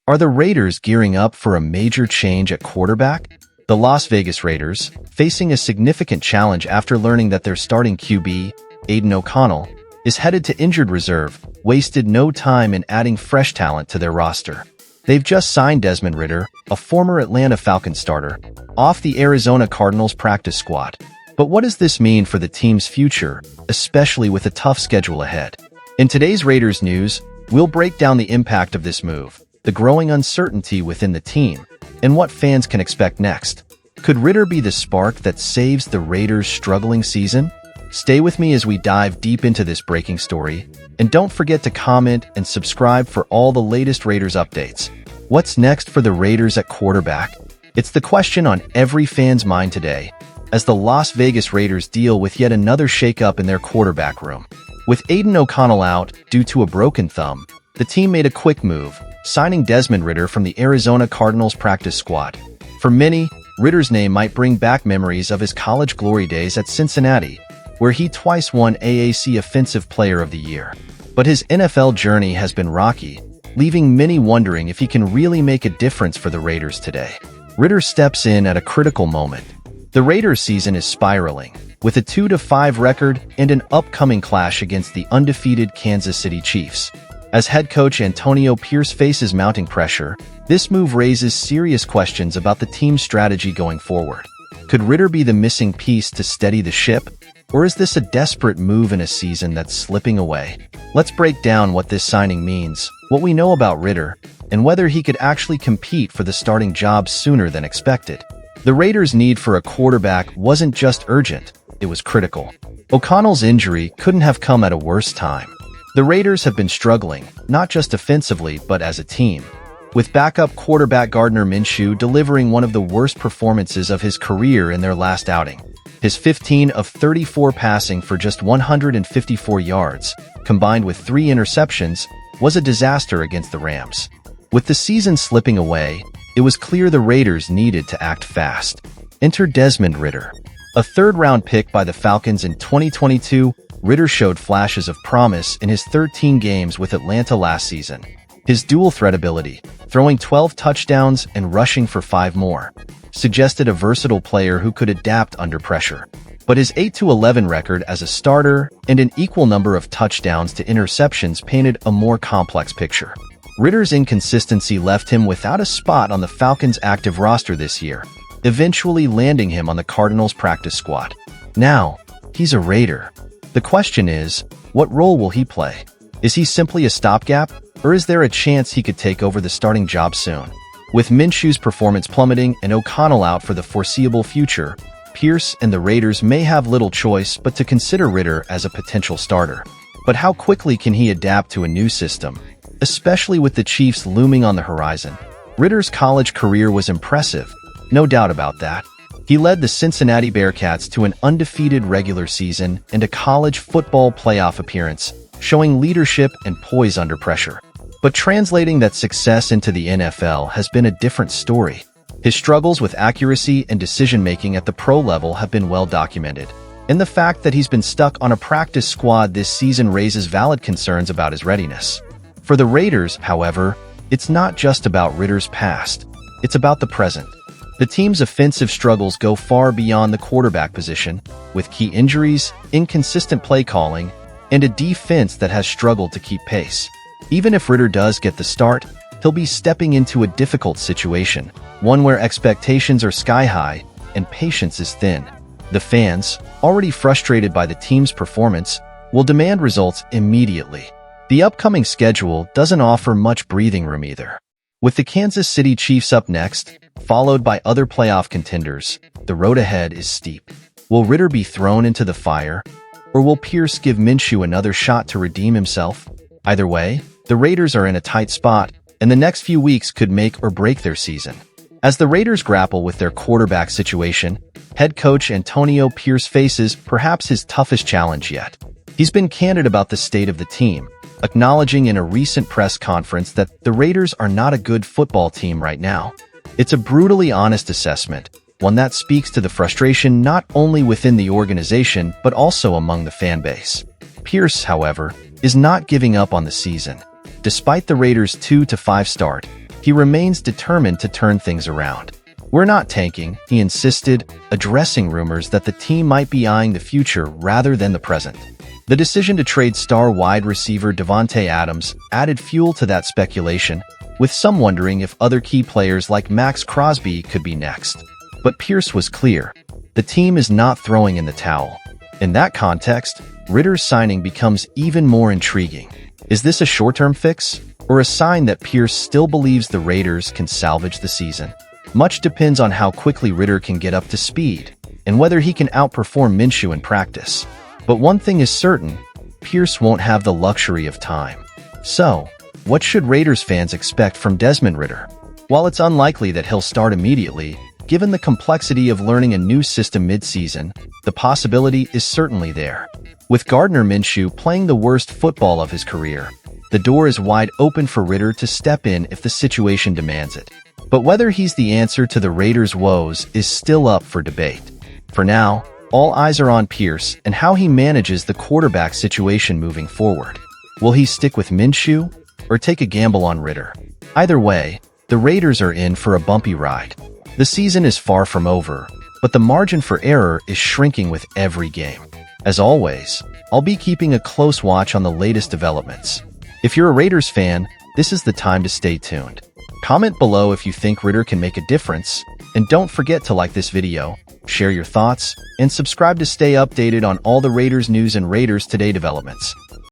Are the Raiders gearing up for a major change at quarterback? The Las Vegas Raiders, facing a significant challenge after learning that their starting QB, Aidan O'Connell, is headed to injured reserve, wasted no time in adding fresh talent to their roster. They've just signed Desmond Ritter, a former Atlanta Falcons starter, off the Arizona Cardinals practice squad. But what does this mean for the team's future, especially with a tough schedule ahead? In today's Raiders news, we'll break down the impact of this move, the growing uncertainty within the team, and what fans can expect next. Could Ritter be the spark that saves the Raiders' struggling season? Stay with me as we dive deep into this breaking story, and don't forget to comment and subscribe for all the latest Raiders updates. What's next for the Raiders at quarterback? It's the question on every fan's mind today, as the Las Vegas Raiders deal with yet another shakeup in their quarterback room. With Aidan O'Connell out due to a broken thumb, the team made a quick move, signing Desmond Ritter from the Arizona Cardinals practice squad. For many, Ritter's name might bring back memories of his college glory days at Cincinnati, where he twice won AAC Offensive Player of the Year. But his NFL journey has been rocky, leaving many wondering if he can really make a difference for the Raiders today. Ritter steps in at a critical moment. The Raiders' season is spiraling, with a 2-5 record and an upcoming clash against the undefeated Kansas City Chiefs. As head coach Antonio Pierce faces mounting pressure, this move raises serious questions about the team's strategy going forward. Could Ritter be the missing piece to steady the ship? Or is this a desperate move in a season that's slipping away? Let's break down what this signing means, what we know about Ritter, and whether he could actually compete for the starting job sooner than expected. The Raiders' need for a quarterback wasn't just urgent, it was critical. O'Connell's injury couldn't have come at a worse time. The Raiders have been struggling, not just offensively but as a team, with backup quarterback Gardner Minshew delivering one of the worst performances of his career in their last outing. His 15 of 34 passing for just 154 yards, combined with 3 interceptions, was a disaster against the Rams. With the season slipping away, it was clear the Raiders needed to act fast. Enter Desmond Ritter. A third-round pick by the Falcons in 2022, Ritter showed flashes of promise in his 13 games with Atlanta last season. His dual-threat ability, throwing 12 touchdowns and rushing for 5 more, suggested a versatile player who could adapt under pressure. But his 8-11 record as a starter and an equal number of touchdowns to interceptions painted a more complex picture. Ritter's inconsistency left him without a spot on the Falcons' active roster this year, eventually landing him on the Cardinals practice squad. Now, he's a Raider. The question is, what role will he play? Is he simply a stopgap, or is there a chance he could take over the starting job soon? With Minshew's performance plummeting and O'Connell out for the foreseeable future, Pierce and the Raiders may have little choice but to consider Ritter as a potential starter. But how quickly can he adapt to a new system, especially with the Chiefs looming on the horizon? Ritter's college career was impressive, no doubt about that. He led the Cincinnati Bearcats to an undefeated regular season and a college football playoff appearance, showing leadership and poise under pressure. But translating that success into the NFL has been a different story. His struggles with accuracy and decision-making at the pro level have been well documented, and the fact that he's been stuck on a practice squad this season raises valid concerns about his readiness. For the Raiders, however, it's not just about Ritter's past, it's about the present. The team's offensive struggles go far beyond the quarterback position, with key injuries, inconsistent play calling, and a defense that has struggled to keep pace. Even if Ritter does get the start, he'll be stepping into a difficult situation, one where expectations are sky-high and patience is thin. The fans, already frustrated by the team's performance, will demand results immediately. The upcoming schedule doesn't offer much breathing room either. With the Kansas City Chiefs up next, followed by other playoff contenders, the road ahead is steep. Will Ritter be thrown into the fire, or will Pierce give Minshew another shot to redeem himself? Either way, the Raiders are in a tight spot, and the next few weeks could make or break their season. As the Raiders grapple with their quarterback situation, head coach Antonio Pierce faces perhaps his toughest challenge yet. He's been candid about the state of the team, acknowledging in a recent press conference that the Raiders are not a good football team right now. It's a brutally honest assessment, one that speaks to the frustration not only within the organization but also among the fan base. Pierce, however, is not giving up on the season. Despite the Raiders' 2-5 start, He remains determined to turn things around. "We're not tanking," he insisted, addressing rumors that the team might be eyeing the future rather than the present. The decision to trade star wide receiver Davante Adams added fuel to that speculation, with some wondering if other key players like Max Crosby could be next. But Pierce was clear. The team is not throwing in the towel. In that context, Ritter's signing becomes even more intriguing. Is this a short-term fix, or a sign that Pierce still believes the Raiders can salvage the season? Much depends on how quickly Ritter can get up to speed, and whether he can outperform Minshew in practice. But one thing is certain, Pierce won't have the luxury of time. So, what should Raiders fans expect from Desmond Ritter? While it's unlikely that he'll start immediately, given the complexity of learning a new system mid-season, the possibility is certainly there. With Gardner Minshew playing the worst football of his career, the door is wide open for Ritter to step in if the situation demands it. But whether he's the answer to the Raiders' woes is still up for debate. For now, all eyes are on Pierce and how he manages the quarterback situation moving forward. Will he stick with Minshew or take a gamble on Ritter? Either way, the Raiders are in for a bumpy ride. The season is far from over, but the margin for error is shrinking with every game. As always, I'll be keeping a close watch on the latest developments. If you're a Raiders fan, this is the time to stay tuned. Comment below if you think Ritter can make a difference, and don't forget to like this video, share your thoughts, and subscribe to stay updated on all the Raiders news and Raiders Today developments.